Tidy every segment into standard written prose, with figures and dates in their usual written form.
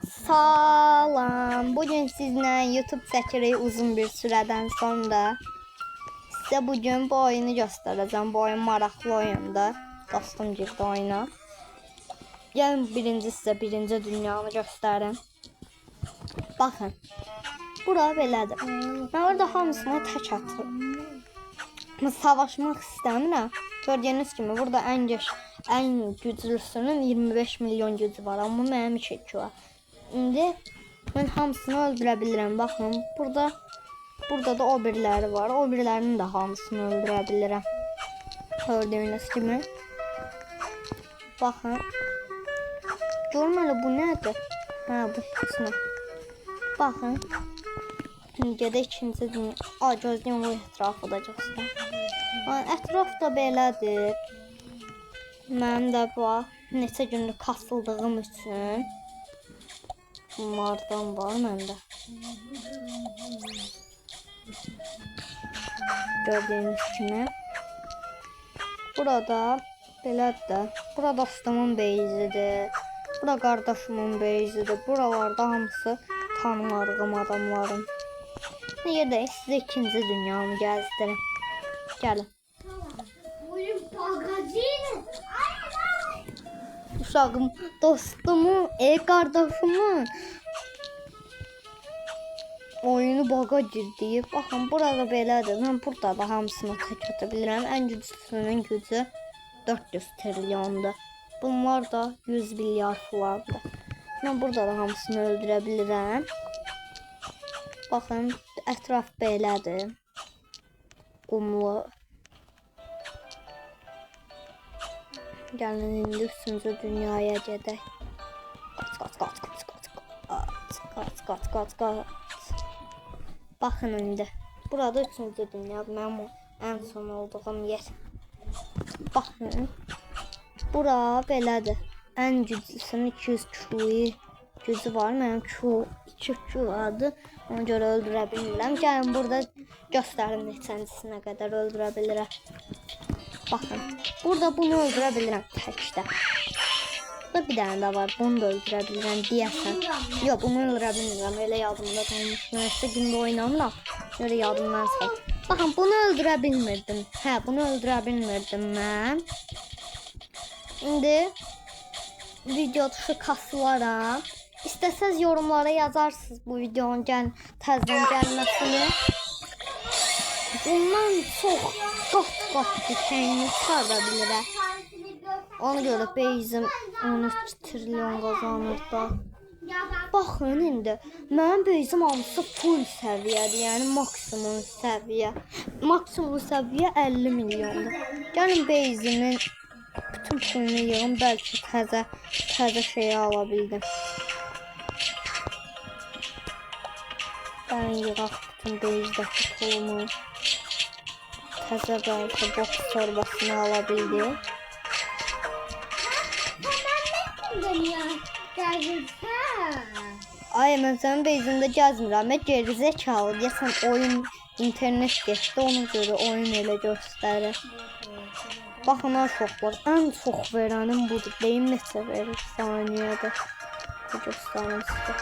Salam. Bugün sizlə YouTube çəkirik uzun bir sürədən sonra. Sizə bugün bu oyunu göstərəcəm. Bu oyun maraqlı oyundur. Dostum girdi oyuna. Gəlin sizə birinci dünyanı göstərim. Baxın. Bura belədir. Mən orada hamısını tək atıram. Savaşmaq istəmirəm. Gördüyünüz kimi burada ən güclüsünün 25 milyon gücü var. Amma mənim 2 var. İndi mən hamısını öldürə bilirəm. Baxın, burada da o biriləri var. O birilərinin də hamısını öldürə bilirəm. Gördüyünüz kimi. Baxın. Görməli bu nədir? Hə, bu kısmı. Baxın. Gedək ikinci dünya. Gözləyim bu ətrafı da göstər. Ətraf da belədir. Mənim də bu neçə gündür kasıldığım üçün bunlardan var məndə. Gördüyünüz kimi. Burada belədir də. Burada dostumun beyzidir. Bura qardaşımın beyzidir. Buralarda hamısı tanımadığım adamların. Gedək sizə ikinci dünyanı gəzdirim. Gəlin. Uşağım, dostumun, qardaşımın oyunu baga girdi. Baxın, burada belədir. Mən burada da hamısını tək ata bilirəm. Ən güclüsünün gücü 400 trilyondur. Bunlar da 100 milyar falandır. Mən burada da hamısını öldürə bilirəm. Baxın, ətraf belədir. Qumlu. Gəlin indi 3-cü dünyaya gedək. Qaç. Baxın indi. Burada 3-cü dünyadır. Mənim ən son olduğum yer. Baxın. Bura belədir. Ən güclüsünün 200 gücü var. Mənim 2 vardı. Ona görə öldürə bilmirəm. Gəlin burada göstərim neçəncisinə qədər öldürə bilirəm. Baxın. Burada bunu öldürə bilirəm təkdə. Burada bir dənə də var. Bunu da öldürə bilirəm deyəsən. Yox, bunu öldürə bilmirəm. Elə yadımda qalmış. Nəsə gündə oynamıram. Görə yadımdan çıxır. Baxın, bunu öldürə bilmirdim. Hə, bunu öldürə bilmirdim mən. İndi video tuşu kasılaram. İstəsəz yorumlara yazarsınız bu videonun təzədən gəlməsini. Bundan çox qat şeyini çıxarda bilirəm. Ona görə beyzim 13 trilyon qazanır da. Baxın indi. Mənim beyzim hamısı full səviyyədir. Yəni maksimum səviyyə. Maksimum səviyyə 50 milyondur. Gəlin beyzimin bütün pulunu yığım. Bəlkə təzə şeyi ala bildim. Ben yığaq bütün beyizdəki pulumu. Təzə bəlkə boks torbasını ala bildim. Ay, mən sənin beyzində gəzmirəm. Mən gerizekalı deyəsən oyun internet getdi. Ona görə oyun elə göstərir. Baxın, çoxlar. Ən çox verənim budur. Deyim neçə verir saniyədə. Göstərim sizə.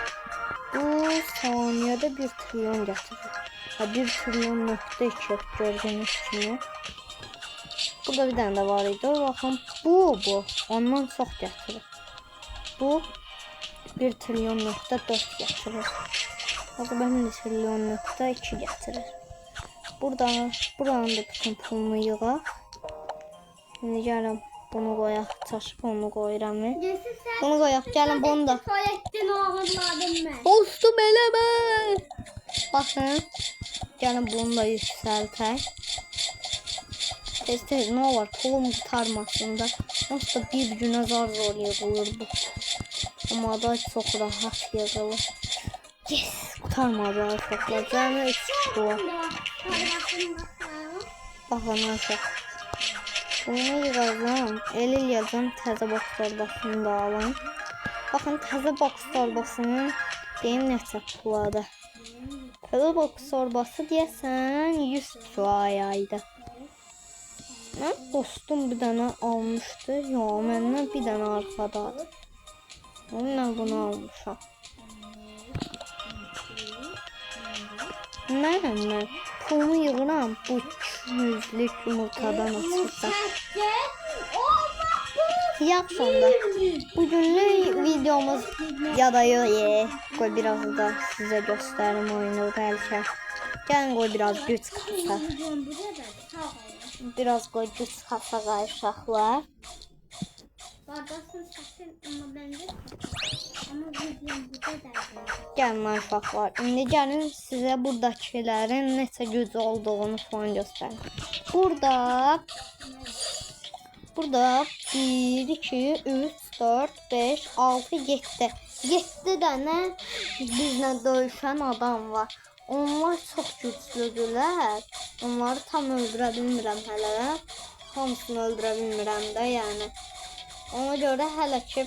Bu saniyədə 1 trilyon gətirir. 1 trilyon nöqtə 2 gördüyünüz kimi. Burada bir dənə də var idi. Baxın, bu. Ondan çox gətirir. Bu 1 trilyon nöqtə 4 gətirir. Baxın, 1 trilyon nöqtə 2 gətirir. Buranın da bütün pulunu yığaq. Şimdi gəlin bunu qoyaq. Çaşıb onu qoyuram. Bunu qoyaq. Gəlin bunu da. Dostum eləmə. Baxın. Gəlin bunu da yüksəltək. Tez nə olar? Pulum qutarmasın da. Nasıl da bir günə zor yığılır bu. Amma da çox rahat yığılır. Yes! Qutarmadı çoxlar. Cəmi 3 kişi var. Baxın nasıl. Bunu yığacam. El eləyəcəm. Təzə boks torbasını da alın. Baxın, təzə boks torbasının deyim neçə puladır. Təzə boks torbası deyəsən 100 kiləyaydı. Mən dostum bir dənə almışdı. Yox, məndən bir dənə arxadadır. Ben bunu almışam. Ben pulumu yığıram bu 200'lük yumurtadan açıqda. Yaxşı onda. Bugünlük videomuz yada yox. Qoy biraz da sizə göstərim oyunu bəlkə. Gəlin qoy biraz güc qasaq. Biraz qoy güc qasaq uşaqlar. Gəlin uşaqlar. İndi gəlin sizə buradakilərin necə gücü olduğunu falan göstərim. Burada 1, 2, 3, 4, 5, 6, 7. 7 dənə bizlə döyüşən adam var. Onlar çox güclüdürlər. Onları tam öldürə bilmirəm hələ. Hamısını öldürə bilmirəm də, yəni. Ona görə hələ ki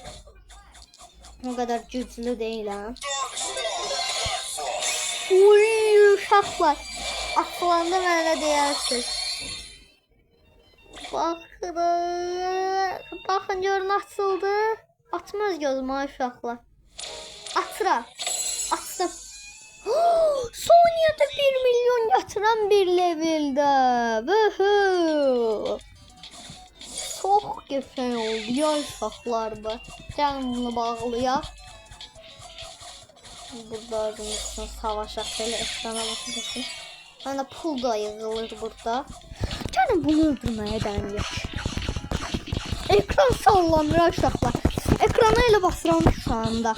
o qədər güclü deyiləm. Uy, uşaqlar. Atılanda mənə deyərsiniz. Baxın görün açıldı. Atmaz gözümə uşaqlar. Atıram. Açdım. Soniyada 1 milyon yatıran bir leveldə. Çox qəşəng oldu ya uşaqlar bu. Gəlin bunu bağlayaq. Burada özümüzün savaşaq belə ekrana baxın. Mənə pul da yığılır burada. Gəlin bunu öldürməyə dəniyək. Ekran sallanır uşaqlar. Ekrana elə basıram şu anda.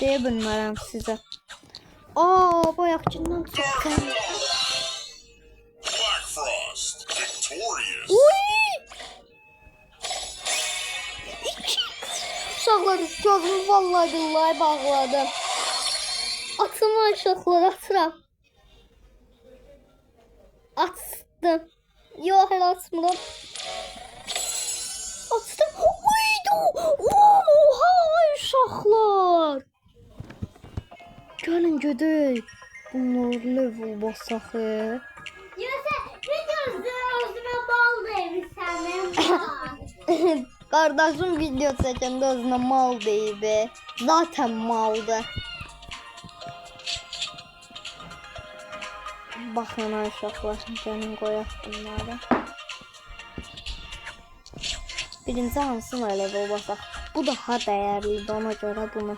Deyə bilmərəm sizə. Bayaqkindən çox qəşəng. Black Frost victorious. Uşaqlar gözümü vallahi billahi bağladım. Atım uşaqlar atıram. Açdım. Yox hələ açmıram. Açdım. Oha uşaqlar. Gəlin gedək. Bunlar level basaq. Qardaşım video çəkəndə özünə mal deyib. Zaten maldı. Baxın uşaqlar, gəlin qoyaq bunları. Birinci hansına level basaq? Bu daha dəyərlidir, ona görə bunu.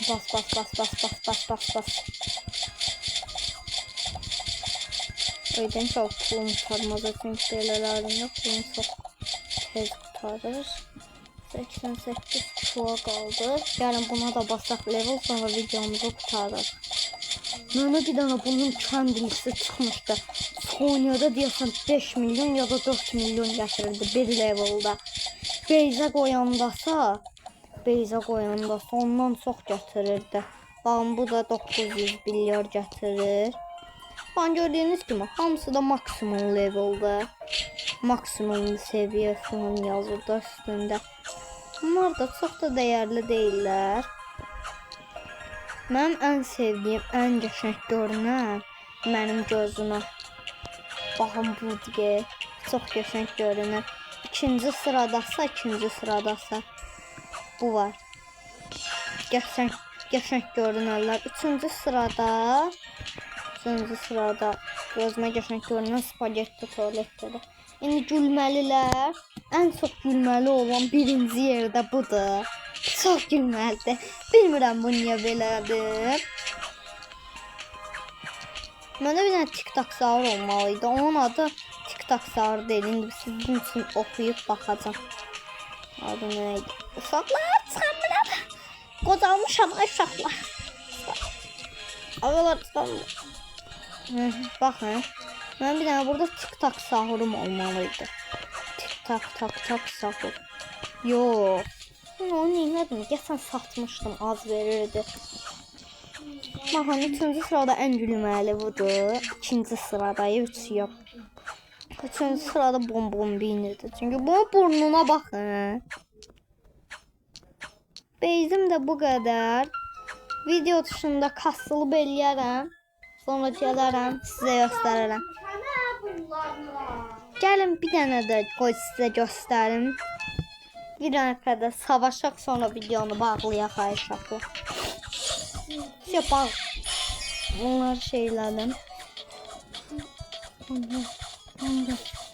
Bas. Öydən çox pulum tutarmaz, çünki belələrim yox, pulum çox tez tutarır. 88 pula qaldı. Gəlin buna da basaq level, sonra videomuzu tutarır. Mənə bir dənə bunun kəndilisi çıxmışdı. Soniyada deyəsən 5 milyon ya da 4 milyon gətirirdi bir levelda. Beyzə qoyandasa ondan çox gətirirdi. Baxın bu da 900 milyar gətirir. Baxın gördüyünüz kimi hamısı da maksimum levelda. Maksimum seviyə falan yazır da üstündə. Bunlar da çox da dəyərli deyirlər. Mənim ən sevdiyim, ən qəşəng görünən mənim gözümə. Baxın bu deyə çox qəşəng görünür. İkinci sıradasa bu var. Qəşəng görünərlər. Üçüncü sırada gözümə qəşəng görünən spagetti tualetdir. İndi gülməlilər. Ən çox gülməli olan birinci yerdə budur. Çox gülməlidir. Bilmirəm bu niyə belədir. Məndə bir dənə TikTok sağır olmalıydı. Onun adı TikTok sağır deyil. İndi sizin üçün oxuyub baxacam. Adı neydi? Uşaqlar çıxamıram. Qocalmışam uşaqlar. Ağalar çıxamıram. Baxın. Mən bir dənə burada TikTok sağırım olmalıydı. TikTok sağır. Yox. Onu neylədim? Geçən satmışdım. Az verirdi. Baxın, 3-cü sırada ən gülməli budur. 2-ci sırada 3 yox. 3-cü sırada Bombindir. Çünki bunun burnuna baxın. Beyzim də bu qədər. Video dışında kasılıb eləyərəm. Sonra gələrəm, sizə göstərərəm. Gəlin bir dənə də qoy sizə göstərim. Bir dənə qədər savaşaq, sonra videonu bağlayaq Ayşəku. Bağ. Bunlar şeylərim.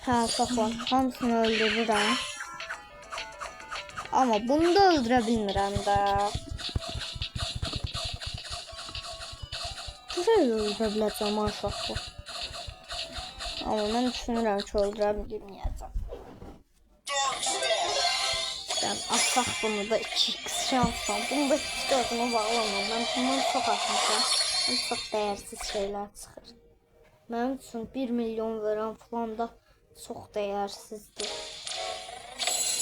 Hə, saxla. Hamısını öldürürəm. Amma bunu da öldürə bilmirəm də. Burayı öldürə biləcəm Ayşəku. Amma mən düşünürəm ki, öldürə bilməyəcəm. Yəni, asaq bunu da 2x şansla. Bunu da hiç gözümə bağlamam. Mən bundan çox atmışam. Çox dəyərsiz şeylər çıxır. Mənim üçün 1 milyon verən falan da çox dəyərsizdir.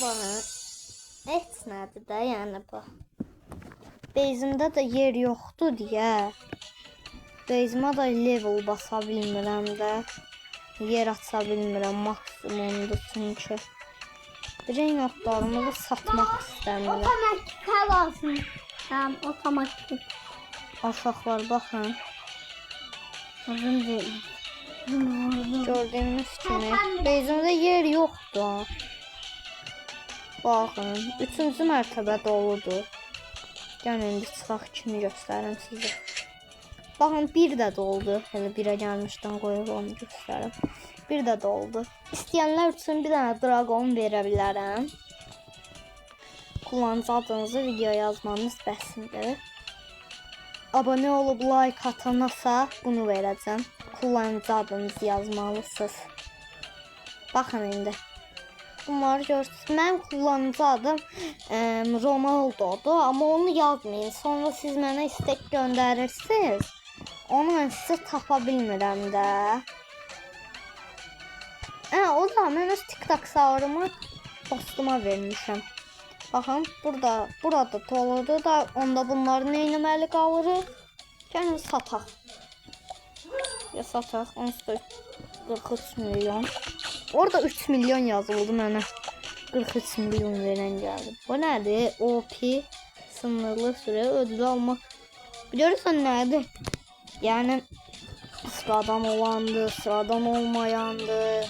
Bax, heç nədir də, yəni bax. Bezimdə də yer yoxdur deyə. Bezimə də level basa bilmirəm də. Yer aça bilmirəm maksimumdur çünki. Brain notlarımı da satmaq istəmirəm. Otomatik lazım. Tamam, otomatik. Aşağılar baxın. Gördüyünüz kimi bezimdə yer yoxdur. Baxın, 3-cü mərtəbə doludur. Gəlin indi çıxaq kimi göstərim sizə. Baxın, bir də doldu. Hələ birə gəlmişdən qoyub onu göstərim. Bir də doldu. İstəyənlər üçün bir dənə dragon verə bilərəm. Kullanıcı adınızı video yazmanız bəsimdir. Abone olub like atanasa bunu verəcəm. Kullanıcı adınızı yazmalısınız. Baxın indi. Bunları görürsünüz. Mənim kullanıcı adım Ronaldo'dur. Amma onu yazmayın. Sonra siz mənə istek göndərirsiniz. Onu mən sizə tapa bilmirəm də. O da mən öz TikTok hesabımı postuma vermişəm. Baxın, burada doludur da, onda bunları nə etməli qalırıq? Gəlin sataq. Ya sataq, onsuz da 43 milyon. Orada 3 milyon yazıldı mənə. 43 milyon verən gəldi. Bu nədir? OP sınırlı süre ödül almaq. Biliyorsan nədir? Yəni sıradan olandı, sıradan olmayandı.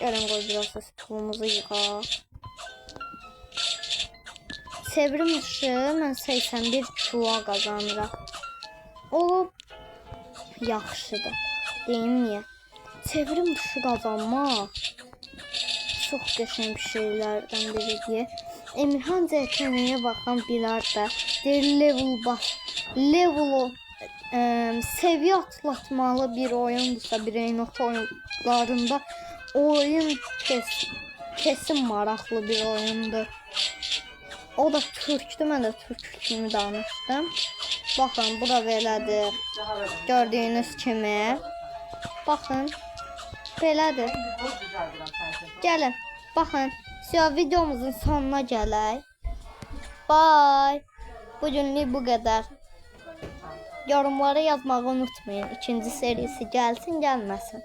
Gəlin qoy biraz da pulumuzu yığaq. Çevrim dışı mən 81 kilo qazanıraq. O yaxşıdır. Deyim niyə? Çevrim dışı qazanmaq çox qəşəng bir şeylərdən biridir. Emirhan CTN-yə baxan bilər də. Level seviyə atlatmalı bir oyundursa, bir eynox oyunlarında oyun kesin maraqlı bir oyundur. O da türkdür, mən də türk kimi danışdım. Baxın, bura belədir. Gördüyünüz kimi. Baxın, belədir. Gəlin, baxın. Videomuzun sonuna gələk. Bye. Bugünlük bu qədər. Yorumlara yazmağı unutmayın. İkinci serisi gəlsin, gəlməsin.